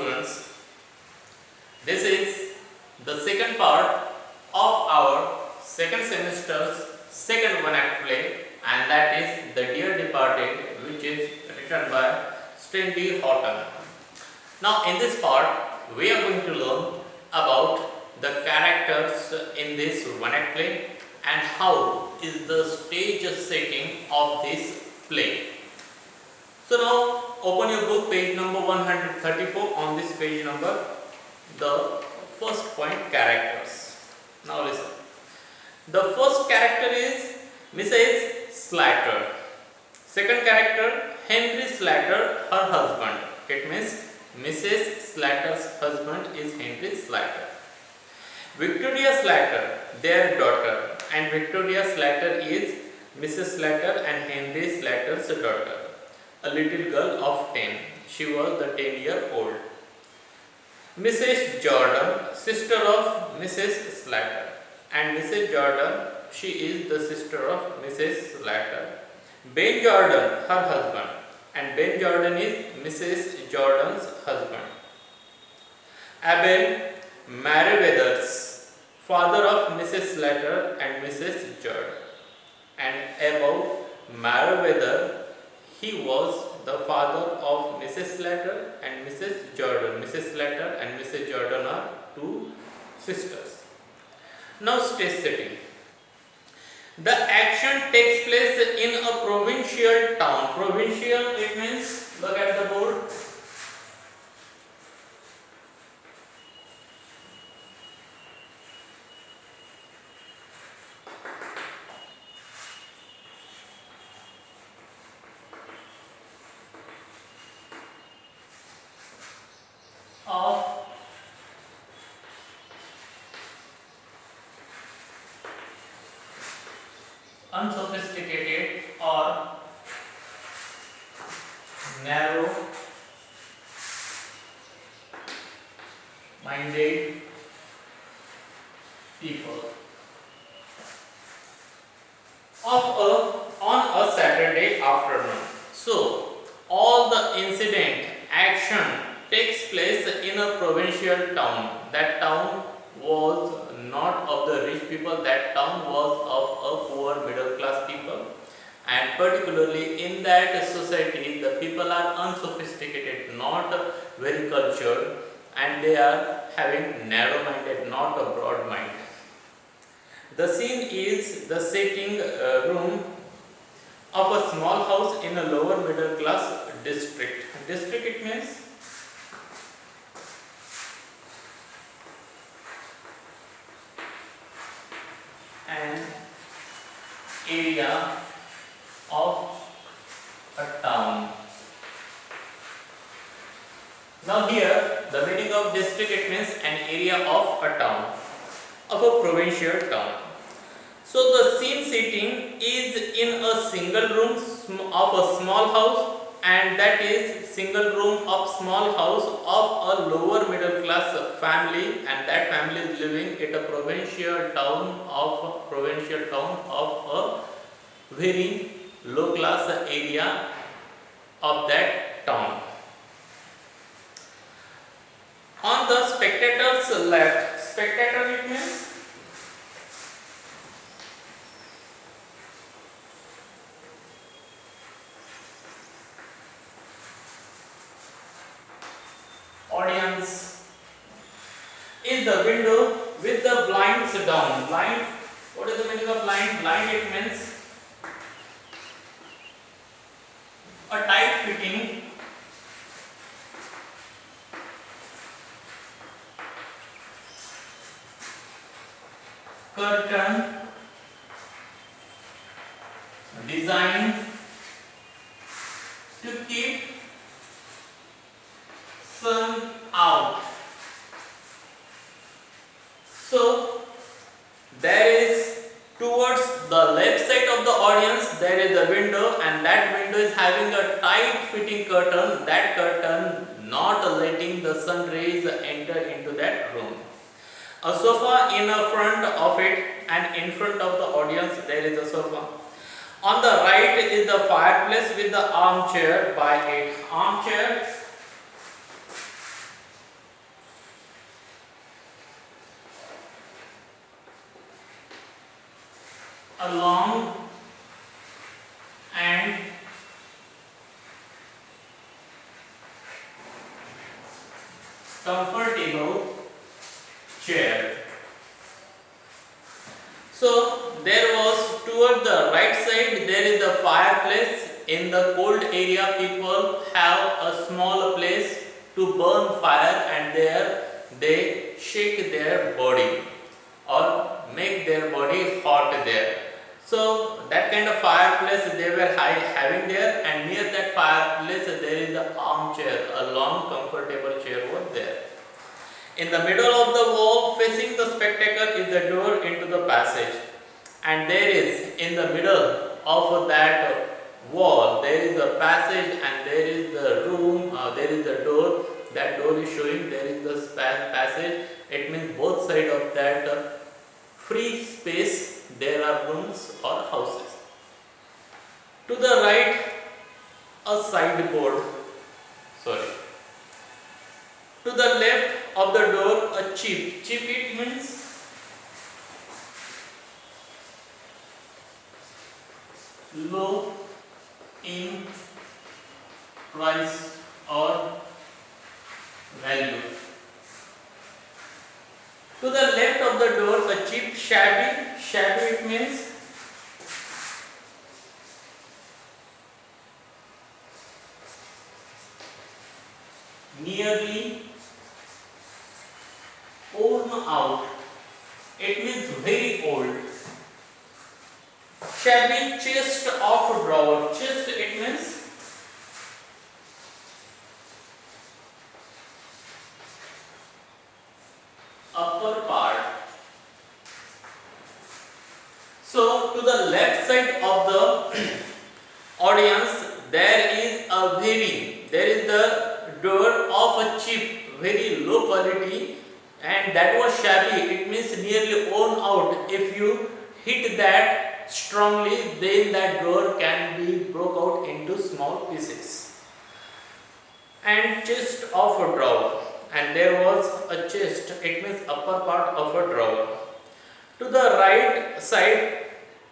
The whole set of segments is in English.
students, this is the second part of our second semester's second one act play, and that is The Dear Departed, which is written by Stanley Horton. Now in this part we are going to learn about the characters in this one act play and how is the stage setting of this play. So now open your book, page number 134. On this page number, the first point, characters. Now listen. The first character is Mrs. Slater. Second character, Henry Slater, her husband. It means Mrs. Slater's husband is Henry Slater. Victoria Slater, their daughter, and Victoria Slater is Mrs. Slater and Henry Slater's daughter. A little girl of 10. She was the 10-year-old. Mrs. Jordan, sister of Mrs. Slater, and Mrs. Jordan, she is the sister of Mrs. Slater. Ben Jordan, her husband, and Ben Jordan is Mrs. Jordan's husband. Abel Meriwether's, father of Mrs. Slater and Mrs. Jordan. And about Meriwether, he was the father of Mrs. Slater and Mrs. Jordan. Mrs. Slater and Mrs. Jordan are two sisters. Now stage setting. The action takes place in a provincial town. Provincial, it means, look at the board. Of unsophisticated or narrow minded people on a Saturday afternoon. So all the incident action takes place in a provincial town. That town was not of the rich people, that town was of a poor middle class people, and particularly in that society the people are unsophisticated, not very cultured, and they are having narrow minded, not a broad mind. The scene is the sitting room of a small house in a lower middle class district. District, it means an area of a town. Now here the meaning of district, it means an area of a town, of a provincial town. So the scene setting is in a single room of a small house, and that is single room of small house of a lower middle class family, and that family is living at a provincial town of a very low class area of that town. On the spectator's left, spectator, it means audience, is the window with the blinds down. Blind, what is the meaning of blind? Blind, it means a tight fitting curtain designed to keep sun out. So there is towards the left side of the audience there is a window, and that window is having a tight fitting curtain, that curtain not letting the sun rays enter into that room. A sofa in front of it, and in front of the audience there is a sofa. On the right is the fireplace with the armchair by it. Armchair a long and comfortable chair. So there was toward the right side there is the fireplace. In the cold area people have a small place to burn fire, and there they shake their body or make their body hot there. So that kind of fireplace they were having there, and near that fireplace there is the armchair, a long comfortable chair was there. In the middle of the wall facing the spectacle is the door into the passage, and there is in the middle of that wall there is a passage, and there is the room, there is the door. That door is showing there is the passage. It means both sides of that free space there are rooms or houses. To the right a sideboard, sorry. To the left of the door a chip. Chip it means low in price or value. To the left of the door a cheap. Shabby. Shabby it means nearly worn out. It means very old. Shabby. Chest of drawer. Chest it means upper part. So to the left side of the audience there is the door of a cheap, very low quality, and that was shabby. It means nearly worn out. If you hit that strongly, then that door can be broke out into small pieces. And chest of a drawer, and there was a chest. It means upper part of a drawer. To the right side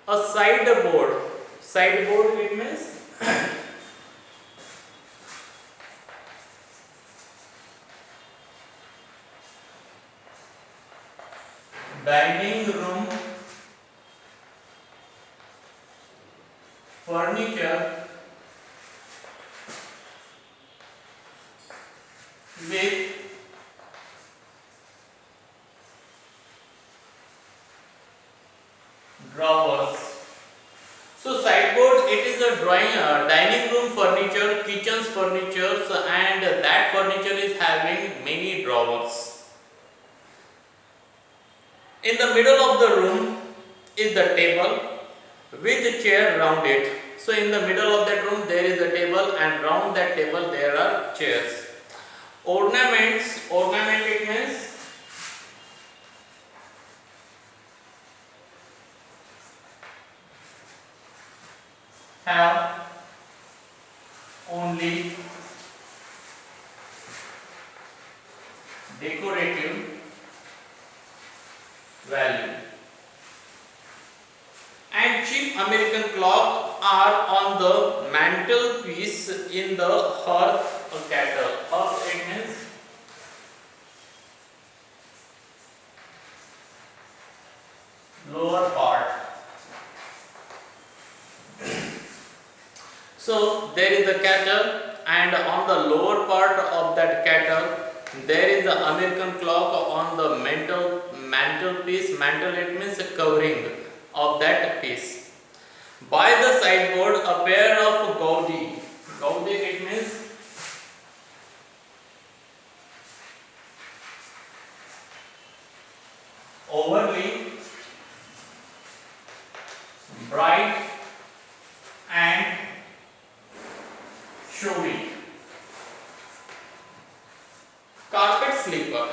a sideboard. Sideboard it means dining room furniture with drawers. So sideboard it is a dining room furniture, kitchen's furniture, and that furniture is having many drawers. In the middle of the room is the table with a chair round it. So in the middle of that room there is a table, and round that table there are chairs. Ornaments, ornament it means have only decorative value. And cheap American clock are on the mantelpiece in the hearth or kettle. Hearth it means lower part. So there is a kettle, and on the lower part of that kettle there is the American clock on the mantelpiece. Mantle it means a covering of that piece. By the sideboard a pair of gaudy. Gaudy it means overly bright and showy. Carpet sleeper.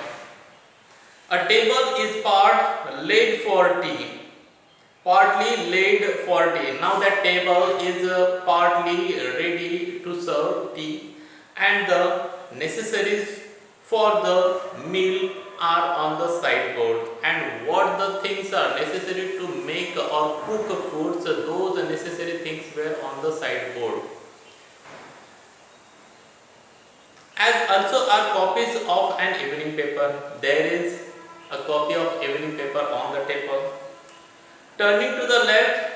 A table is part laid for tea. Partly laid for tea. Now that table is partly ready to serve tea, and the necessaries for the meal are on the sideboard and what the things are necessary to make or cook foods, those necessary things were on the sideboard. As also are copies of an evening paper. There is a copy of evening paper on the table. Turning to the left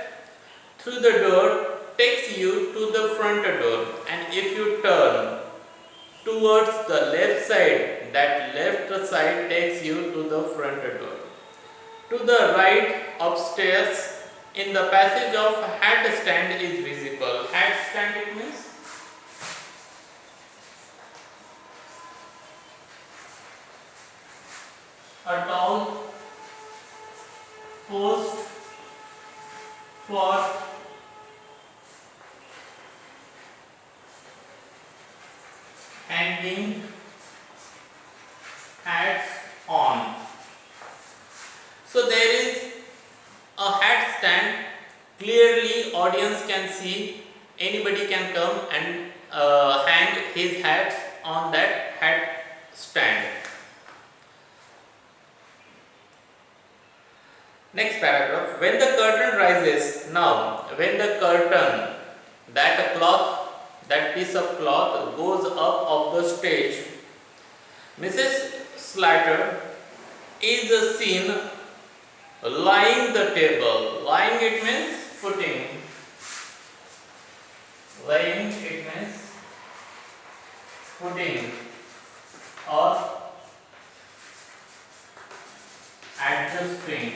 through the door takes you to the front door, and if you turn towards the left side, that left side takes you to the front door. To the right upstairs in the passage of hat stand is visible. Hat stand, it means a tall post for hanging hats on. So there is a hat stand. Clearly audience can see, anybody can come and hang his hats on that hat stand. Next paragraph. When the curtain rises, now when the curtain, that cloth, that piece of cloth goes up of the stage, Mrs. Slater is seen lying the table. Lying, it means putting. Lying, it means putting or adjusting.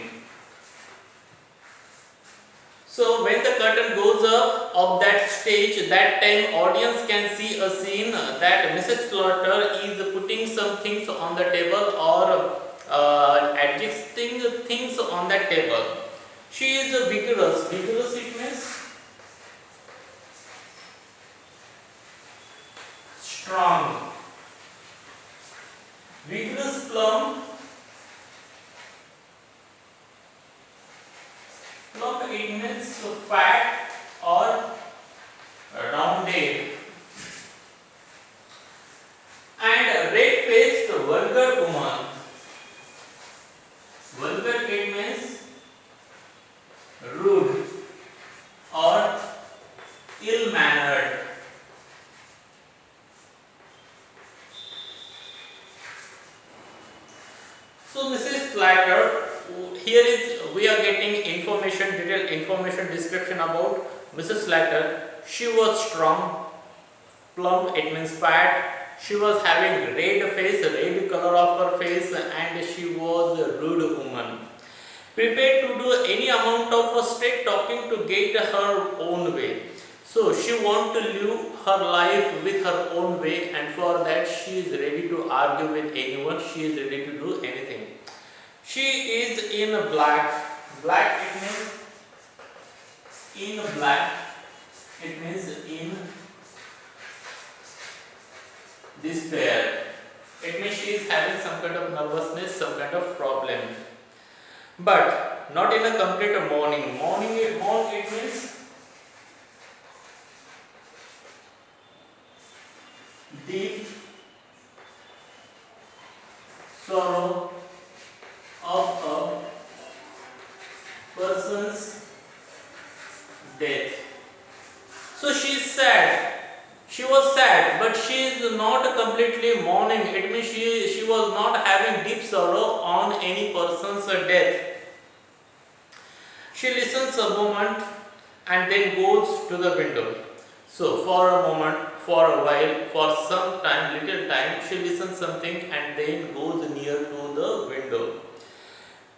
So when the curtain goes up of that stage, that time audience can see a scene that Mrs. Slaughter is putting some things on the table or adjusting things on that table. She is vigorous. Vigorous, it means strong. Vigorous, plump. Plump, it means fat or rounded. And red-faced vulgar woman. Vulgar, it means rude or ill-mannered. So Mrs. Slater, here is we are getting information, detailed information description about Mrs. Slater. She was strong, plump, it means fat. She was having red face, red color of her face, and she was a rude woman. Prepared to do any amount of straight talking to get her own way. So she wants to live her life with her own way, and for that she is ready to argue with anyone. She is ready to do anything. She is in black. Black, it means in black. It means in despair. It means she is having some kind of nervousness, some kind of problem. But not in a complete mourning. Mourning, it means deep sorrow of a person's death. So she is sad. She was sad, but she is not completely mourning. It means she was not having deep sorrow on any person's death. She listens a moment and then goes to the window. So for a moment, for a while, for some time, little time, she listens something and then goes near to the window.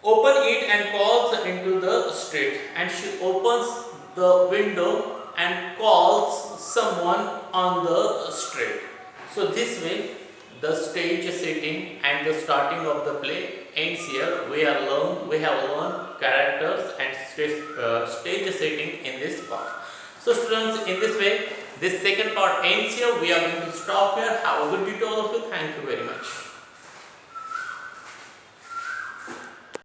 Open it and calls into the street, and she opens the window and calls someone on the street. So this way the stage setting and the starting of the play ends here. We have learned characters and stage setting in this part. So students, in this way this second part ends here. We are going to stop here. Have a good day to all of you. Thank you very much.